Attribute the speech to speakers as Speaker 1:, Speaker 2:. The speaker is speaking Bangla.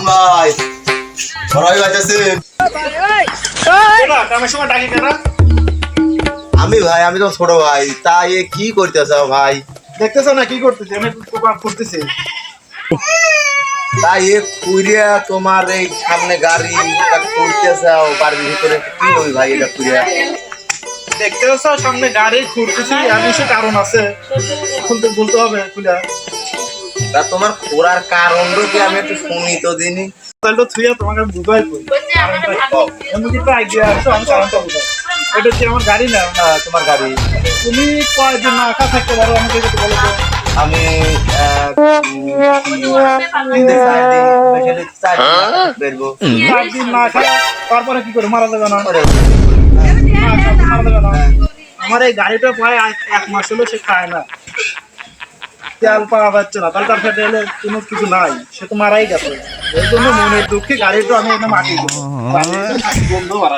Speaker 1: ভাই বড়াই বাইতেছেন আমি ভাই আমি তো ছোট ভাই তা এ কি করতেছ ভাই
Speaker 2: দেখতেছ না কি করতেছি আমি করতেছি
Speaker 1: তা এ কুইরিয়া তোমার এই সামনে গাড়ি করতেছাও বাড়ির ভিতরে কি হই ভাই এটা কুইরিয়া
Speaker 2: দেখতেছ সামনে গাড়ি ঘুরতেছি আমি সে কারণ আছে খুলতে বলতে হবে খুলে
Speaker 1: তা তোমার খোরার কারণটা কি আমি একটু শুনি তো দিনই
Speaker 2: তাহলে থুইয়া তোমাকে বুঝাই করি আমি কি আইডিয়া আছে আমি কারণটা বুঝাই এটা হচ্ছে আমার গাড়ি না
Speaker 1: তোমার গাড়ি
Speaker 2: তুমি কয়দিন না একা থাকতে পারো আমাকে একটু বলো তো
Speaker 1: আমি বেরবো
Speaker 2: 4 দিন না খাই তারপরে কি করে মারা যাবে না আমার এই গাড়িটা প্রায় 1 মাস হলো সে খায় না তেল পাওয়া যাচ্ছে না তাহলে তার সাথে এলে কোনো কিছু নাই সে তো মারাই গেছে এই জন্য মনের দুঃখে গাড়িটা আমি একদম মাটি বন্ধ মারা